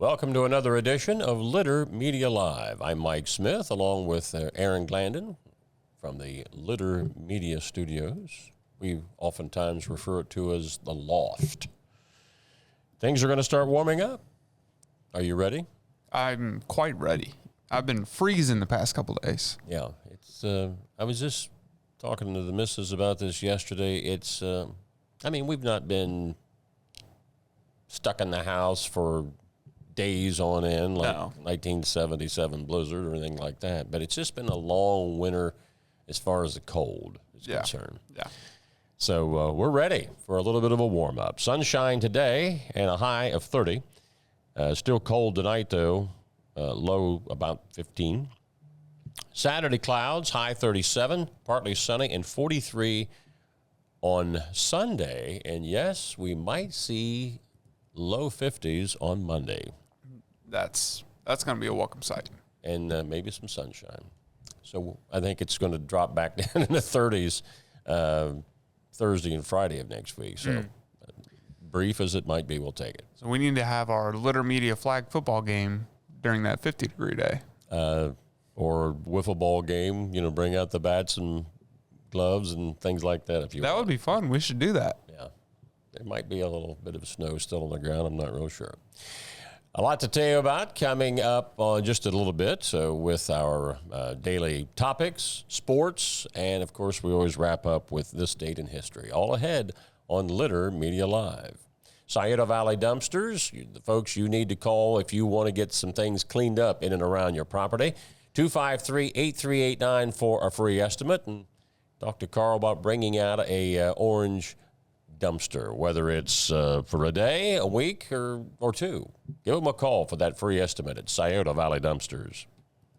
Welcome to another edition of Litter Media Live. I'm Mike Smith, along with Aaron Glandon from the Litter Media Studios. We oftentimes refer to as the Loft. Things are going to start warming up. Are you ready? I'm quite ready. I've been freezing the past couple of days. Yeah, it's. I was just talking to the missus about this yesterday. It's. We've not been stuck in the house for days on end, like 1977 blizzard or anything like that. But it's just been a long winter as far as the cold is concerned. Yeah. So we're ready for a little bit of a warm-up. Sunshine today and a high of 30. Still cold tonight, though. Low about 15. Saturday clouds, high 37, partly sunny, and 43 on Sunday. And yes, we might see low 50s on Monday. That's going to be a welcome sight. And maybe some sunshine. So I think it's going to drop back down in the 30s Thursday and Friday of next week. So brief as it might be, we'll take it. So we need to have our Litter Media flag football game during that 50-degree day. Or wiffle ball game, bring out the bats and gloves and things like that if you want. That would be fun. We should do that. Yeah. There might be a little bit of snow still on the ground. I'm not real sure. A lot to tell you about coming up just a little bit with our daily topics, sports, and, of course, we always wrap up with this date in history. All ahead on Litter Media Live. Scioto Valley Dumpsters, the folks you need to call if you want to get some things cleaned up in and around your property. 253-8389 for a free estimate. And talk to Carl about bringing out a orange dumpster, whether it's for a day, a week, or two. Give them a call for that free estimate at Scioto Valley Dumpsters.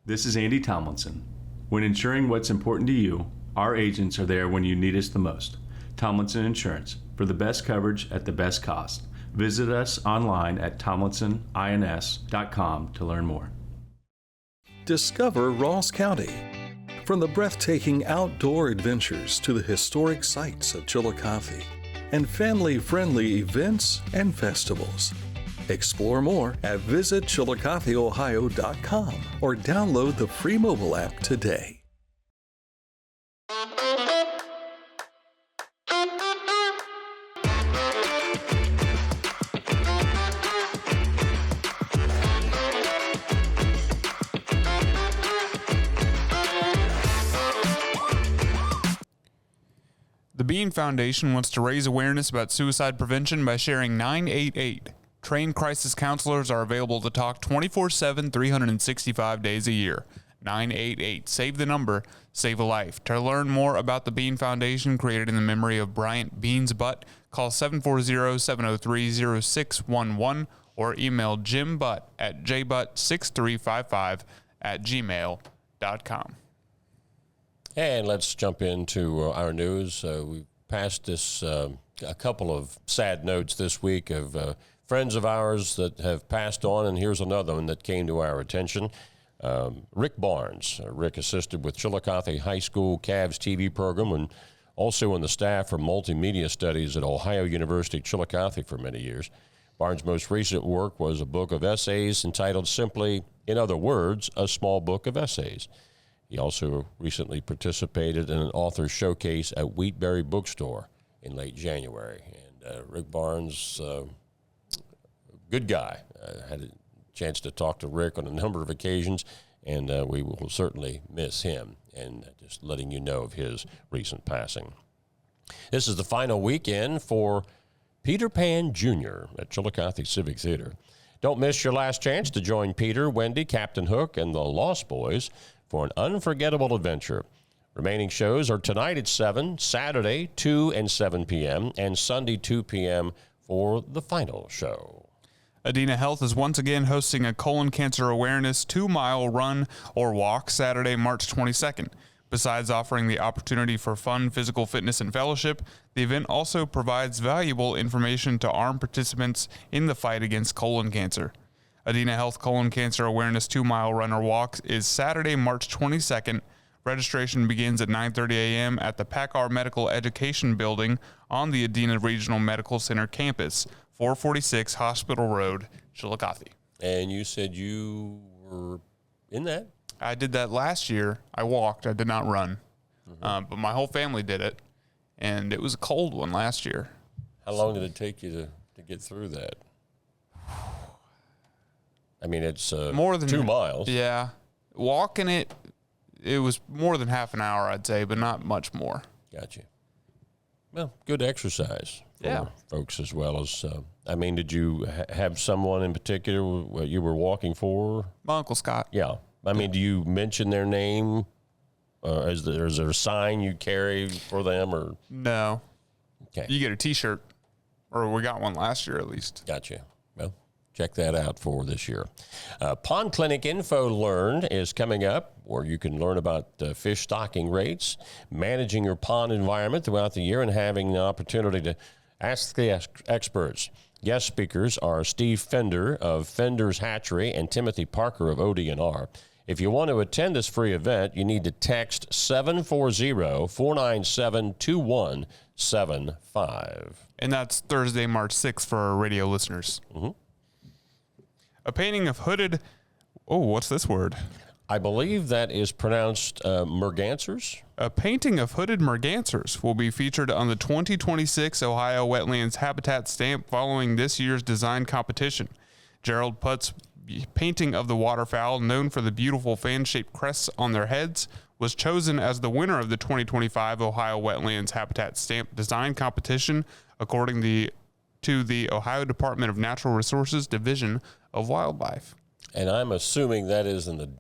This is Andy Tomlinson. When ensuring what's important to you, our agents are there when you need us the most. Tomlinson Insurance, for the best coverage at the best cost. Visit us online at tomlinsonins.com to learn more. Discover Ross County. From the breathtaking outdoor adventures to the historic sights of Chillicothe and family-friendly events and festivals. Explore more at visitchillicotheohio.com or download the free mobile app today. The Bean Foundation wants to raise awareness about suicide prevention by sharing 988. Trained crisis counselors are available to talk 24/7, 365 days a year. 988. Save the number, save a life. To learn more about the Bean Foundation, created in the memory of Bryant Beans Butt, call 740-703-0611 or email jimbutt at jbutt6355@gmail.com. And let's jump into our news. We passed this a couple of sad notes this week of friends of ours that have passed on, and here's another one that came to our attention. Rick Barnes. Rick assisted with Chillicothe High School Cavs TV program and also on the staff for multimedia studies at Ohio University Chillicothe for many years. Barnes' most recent work was a book of essays entitled simply, in other words, A Small Book of Essays. He also recently participated in an author showcase at Wheatberry Bookstore in late January. And Rick Barnes, good guy. Had a chance to talk to Rick on a number of occasions, and we will certainly miss him, and just letting you know of his recent passing. This is the final weekend for Peter Pan Jr. at Chillicothe Civic Theatre. Don't miss your last chance to join Peter, Wendy, Captain Hook, and the Lost Boys for an unforgettable adventure. Remaining shows are tonight at 7, Saturday 2 and 7 p.m., and Sunday 2 p.m. for the final show. Adena Health is once again hosting a colon cancer awareness 2-mile run or walk Saturday, March 22nd. Besides offering the opportunity for fun physical fitness and fellowship, the event also provides valuable information to armed participants in the fight against colon cancer. Adena Health Colon Cancer Awareness 2-mile run or walk is Saturday, March 22nd. Registration begins at 9:30 a.m. at the Packard Medical Education Building on the Adena Regional Medical Center campus, 446 Hospital Road, Chillicothe. And you said you were in that? I did that last year. I walked. I did not run. But my whole family did it, and it was a cold one last year. How long did it take you to get through that? I mean, it's more than 2 miles. Yeah. Walking it was more than half an hour, I'd say, but not much more. Gotcha. Well, good exercise for folks as well as, I mean, did you have someone in particular you were walking for? My Uncle Scott. Yeah. I mean, do you mention their name? Is there a sign you carry for them? Or No. Okay. You get a T-shirt, or we got one last year at least. Gotcha. Well, check that out for this year. Pond Clinic Info Learn is coming up, where you can learn about fish stocking rates, managing your pond environment throughout the year, and having the opportunity to ask the experts. Guest speakers are Steve Fender of Fender's Hatchery and Timothy Parker of ODNR. If you want to attend this free event, you need to text 740-497-2175. And that's Thursday, March 6th for our radio listeners. Mm-hmm. A painting of hooded... Oh, what's this word? I believe that is pronounced mergansers. A painting of hooded mergansers will be featured on the 2026 Ohio Wetlands Habitat Stamp following this year's design competition. Gerald Putt's painting of the waterfowl, known for the beautiful fan-shaped crests on their heads, was chosen as the winner of the 2025 Ohio Wetlands Habitat Stamp Design Competition, according to the Ohio Department of Natural Resources Division of Wildlife. And I'm assuming that is in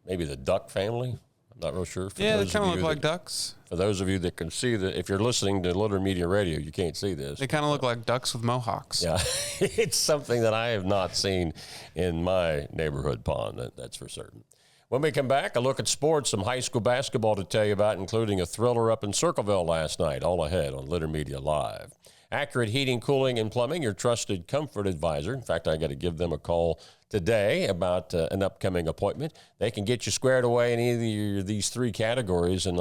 maybe the duck family. I'm not real sure. Yeah, they kind of look like ducks. For those of you that can see that, if you're listening to Litter Media Radio, you can't see this. They kind of look like ducks with mohawks. Yeah, it's something that I have not seen in my neighborhood pond, that's for certain. When we come back, a look at sports, some high school basketball to tell you about, including a thriller up in Circleville last night, all ahead on Litter Media Live. Accurate Heating, Cooling, and Plumbing, your trusted comfort advisor. In fact, I got to give them a call today about an upcoming appointment. They can get you squared away in either of these three categories, and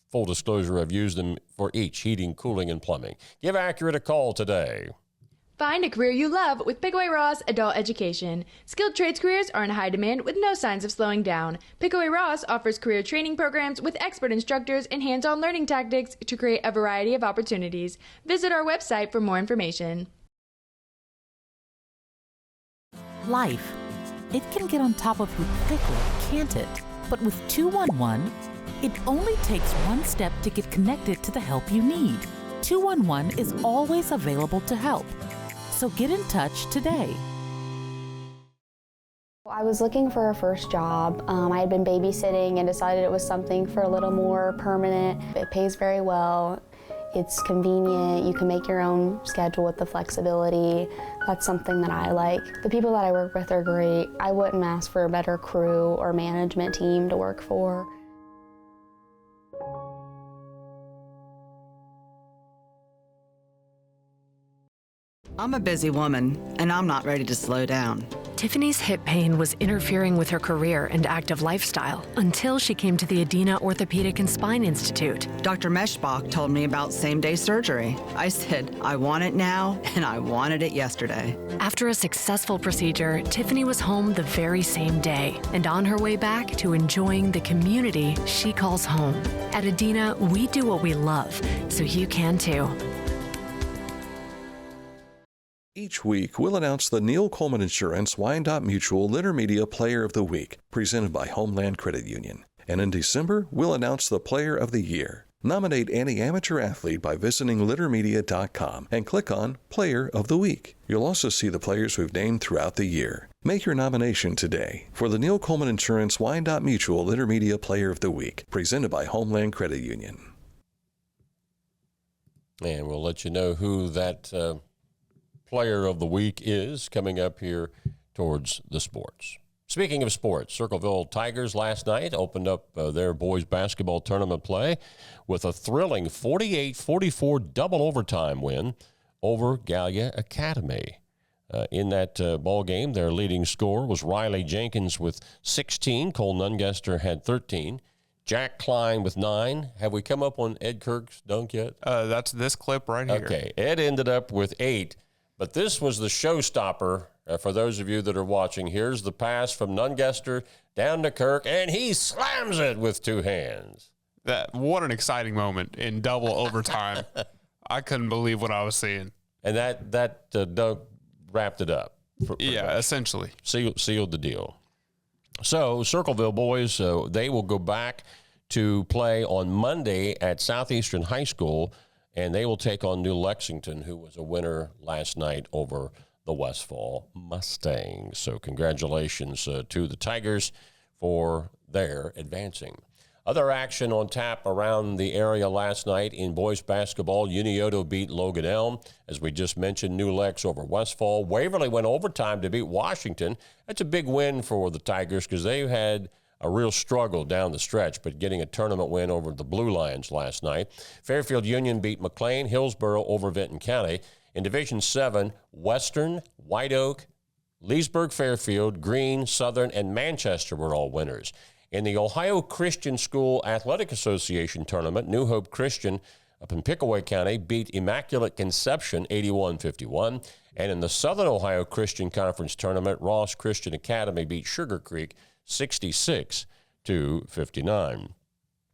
full disclosure, I've used them for each, heating, cooling, and plumbing. Give Accurate a call today. Find a career you love with Pickaway Ross Adult Education. Skilled trades careers are in high demand with no signs of slowing down. Pickaway Ross offers career training programs with expert instructors and hands-on learning tactics to create a variety of opportunities. Visit our website for more information. Life. It can get on top of you quickly, can't it? But with 211, it only takes one step to get connected to the help you need. 211 is always available to help. So get in touch today. I was looking for a first job. I had been babysitting and decided it was something for a little more permanent. It pays very well. It's convenient. You can make your own schedule with the flexibility. That's something that I like. The people that I work with are great. I wouldn't ask for a better crew or management team to work for. I'm a busy woman, and I'm not ready to slow down. Tiffany's hip pain was interfering with her career and active lifestyle until she came to the Adena Orthopedic and Spine Institute. Dr. Meshbach told me about same-day surgery. I said, I want it now, and I wanted it yesterday. After a successful procedure, Tiffany was home the very same day and on her way back to enjoying the community she calls home. At Adena, we do what we love, so you can too. Each week, we'll announce the Neil Coleman Insurance Wyandotte Mutual Litter Media Player of the Week, presented by Homeland Credit Union. And in December, we'll announce the Player of the Year. Nominate any amateur athlete by visiting littermedia.com and click on Player of the Week. You'll also see the players we've named throughout the year. Make your nomination today for the Neil Coleman Insurance Wyandotte Mutual Litter Media Player of the Week, presented by Homeland Credit Union. And we'll let you know who that Player of the Week is coming up here towards the sports. Speaking of sports, Circleville Tigers last night opened up their boys basketball tournament play with a thrilling 48-44 double overtime win over Gallia Academy. In that ball game, their leading scorer was Riley Jenkins with 16. Cole Nungester had 13. Jack Klein with 9. Have we come up on Ed Kirk's dunk yet? That's this clip right here. Okay, Ed ended up with 8. But this was the showstopper For those of you that are watching, here's the pass from Nungester down to Kirk, and he slams it with two hands. What an exciting moment in double overtime. I couldn't believe what I was seeing. And that dunk wrapped it up. Essentially. Sealed the deal. So Circleville boys, they will go back to play on Monday at Southeastern High School, and they will take on New Lexington, who was a winner last night over the Westfall Mustangs. So congratulations to the Tigers for their advancing. Other action on tap around the area last night in boys basketball. Unioto beat Logan Elm. As we just mentioned, New Lex over Westfall. Waverly went overtime to beat Washington. That's a big win for the Tigers because they've had a real struggle down the stretch, but getting a tournament win over the Blue Lions last night. Fairfield Union beat McLean. Hillsborough over Vinton County. In Division 7, Western, White Oak, Leesburg, Fairfield, Greene, Southern, and Manchester were all winners. In the Ohio Christian School Athletic Association tournament, New Hope Christian up in Pickaway County beat Immaculate Conception 81-51. And in the Southern Ohio Christian Conference tournament, Ross Christian Academy beat Sugar Creek 66-59.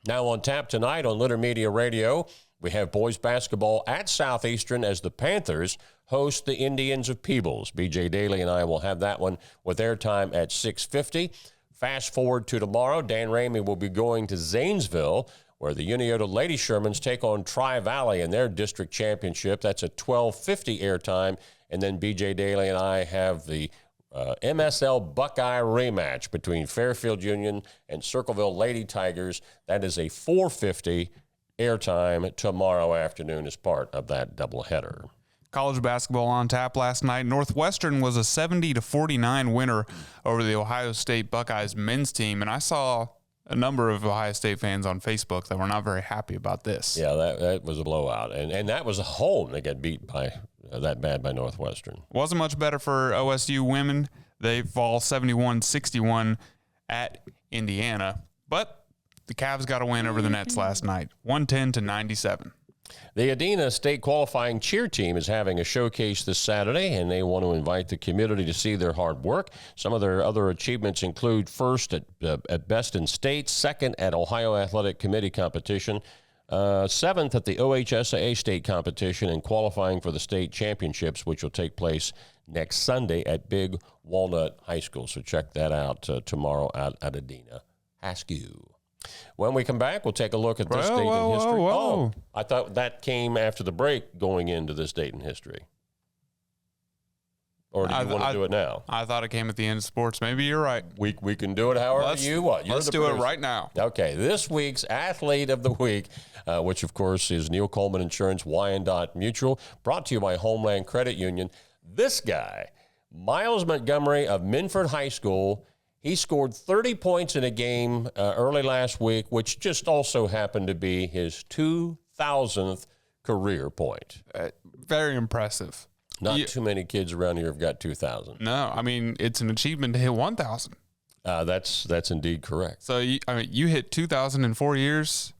Now on tap tonight on Litter Media Radio, we have boys basketball at Southeastern as the Panthers host the Indians of Peebles. BJ Daly and I will have that one with airtime at 6:50. Fast forward to tomorrow, Dan Ramey will be going to Zanesville, where the Unioto Lady Shermans take on Tri-Valley in their district championship. That's at 12:50 airtime. And then BJ Daly and I have the MSL Buckeye rematch between Fairfield Union and Circleville Lady Tigers. That is a 4:50 airtime tomorrow afternoon as part of that doubleheader. College basketball on tap last night. Northwestern was a 70-49 winner over the Ohio State Buckeyes men's team, and I saw a number of Ohio State fans on Facebook that were not very happy about this. Yeah, that was a blowout, and that was a home. They got beat by that bad by Northwestern. Wasn't much better for OSU women. They fall 71-61 at Indiana, but the Cavs got a win over the Nets last night, 110-97. The Adena State Qualifying Cheer Team is having a showcase this Saturday, and they want to invite the community to see their hard work. Some of their other achievements include first at Best in State, second at Ohio Athletic Committee competition, seventh at the OHSAA State competition, and qualifying for the state championships, which will take place next Sunday at Big Walnut High School. So check that out tomorrow out at Adena. Askew. When we come back, we'll take a look at this date in history. Oh, I thought that came after the break going into this date in history. Or do you want to do it now? I thought it came at the end of sports. Maybe you're right. We can do it however you want. Let's do it right now. Okay, this week's Athlete of the Week, which, of course, is Neil Coleman Insurance, Wyandotte Mutual, brought to you by Homeland Credit Union. This guy, Miles Montgomery of Minford High School, he scored 30 points in a game early last week, which just also happened to be his 2,000th career point. Very impressive. Not too many kids around here have got 2,000. No, I mean, it's an achievement to hit 1,000. That's indeed correct. So, you hit 2,000 in 4 years.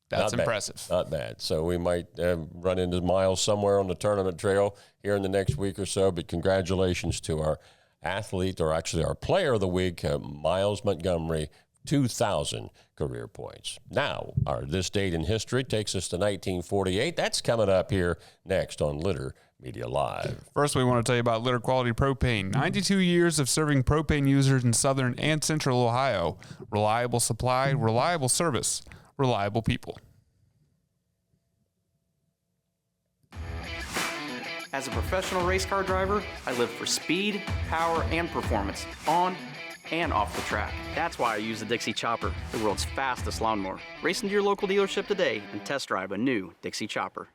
That's impressive. Not bad. So we might run into Miles somewhere on the tournament trail here in the next week or so, but congratulations to our athlete, or actually our player of the week, Miles Montgomery, 2,000 career points. Now, this date in history takes us to 1948. That's coming up here next on Litter Media Live. First, we want to tell you about Litter Quality Propane. 92 years of serving propane users in southern and central Ohio. Reliable supply, reliable service, reliable people. As a professional race car driver, I live for speed, power, and performance on and off the track. That's why I use the Dixie Chopper, the world's fastest lawnmower. Race into your local dealership today and test drive a new Dixie Chopper.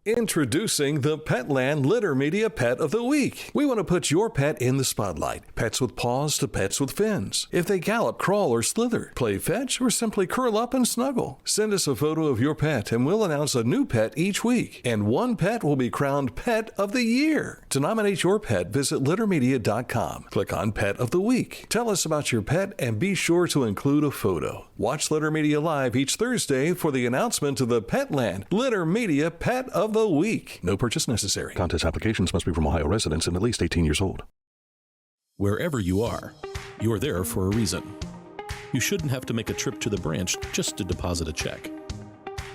Introducing the Petland Litter Media Pet of the Week. We want to put your pet in the spotlight. Pets with paws to pets with fins. If they gallop, crawl, or slither, play fetch, or simply curl up and snuggle. Send us a photo of your pet and we'll announce a new pet each week. And one pet will be crowned Pet of the Year. To nominate your pet, visit littermedia.com. Click on Pet of the Week. Tell us about your pet and be sure to include a photo. Watch Litter Media Live each Thursday for the announcement of the Petland Litter Media Pet of the week. No purchase necessary. Contest applications must be from Ohio residents and at least 18 years old. Wherever you are, you're there for a reason. You shouldn't have to make a trip to the branch just to deposit a check.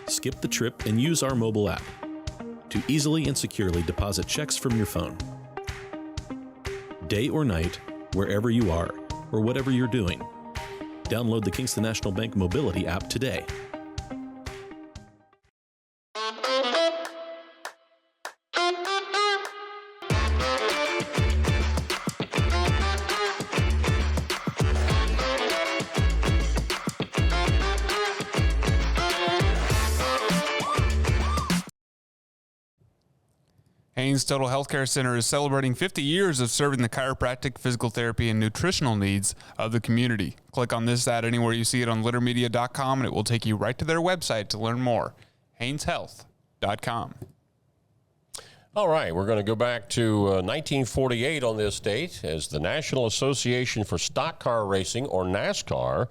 Skip the trip and use our mobile app to easily and securely deposit checks from your phone. Day or night, wherever you are, or whatever you're doing, download the Kingston National Bank Mobility app today. Haynes Total Healthcare Center is celebrating 50 years of serving the chiropractic, physical therapy, and nutritional needs of the community. Click on this ad anywhere you see it on littermedia.com, and it will take you right to their website to learn more. HaynesHealth.com. All right, we're going to go back to 1948 on this date as the National Association for Stock Car Racing, or NASCAR,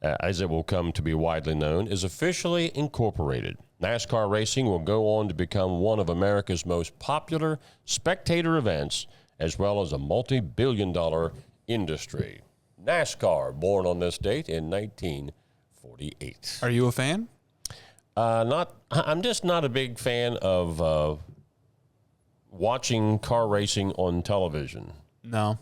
as it will come to be widely known, is officially incorporated. NASCAR racing will go on to become one of America's most popular spectator events, as well as a multi-billion-dollar industry. NASCAR, born on this date in 1948. Are you a fan? I'm just not a big fan of watching car racing on television. No.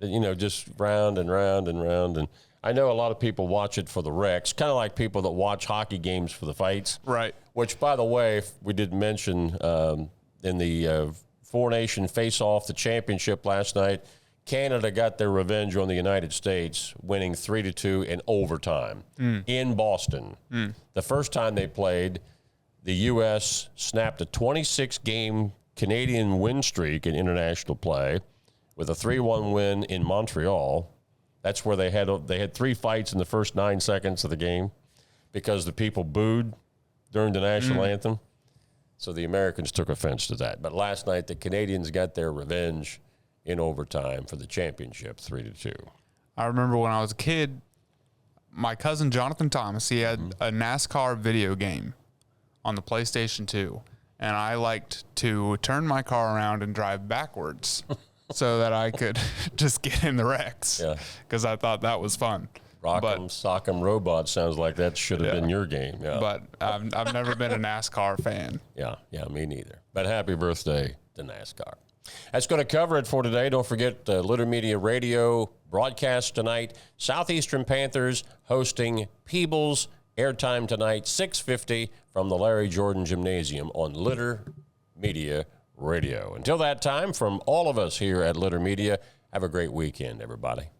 You know, just round and round and round. And I know a lot of people watch it for the wrecks, kind of like people that watch hockey games for the fights. Right. Which, by the way, we did mention in the four-nation face-off, the championship last night, Canada got their revenge on the United States, winning 3-2 in overtime in Boston. The first time they played, the U.S. snapped a 26-game Canadian win streak in international play with a 3-1 win in Montreal. That's where they had 3 fights in the first 9 seconds of the game because the people booed during the national anthem. So the Americans took offense to that. But last night, the Canadians got their revenge in overtime for the championship, 3-2. I remember when I was a kid, my cousin Jonathan Thomas, he had a NASCAR video game on the PlayStation 2. And I liked to turn my car around and drive backwards so that I could just get in the wrecks. Yeah. Because I thought that was fun. Rock'em Sock'em Robot sounds like that should have been your game. Yeah. But I've never been a NASCAR fan. Yeah, me neither. But happy birthday to NASCAR. That's going to cover it for today. Don't forget Litter Media Radio broadcast tonight. Southeastern Panthers hosting Peebles. Airtime tonight, 6:50 from the Larry Jordan Gymnasium on Litter Media Radio. Until that time, from all of us here at Litter Media, have a great weekend, everybody.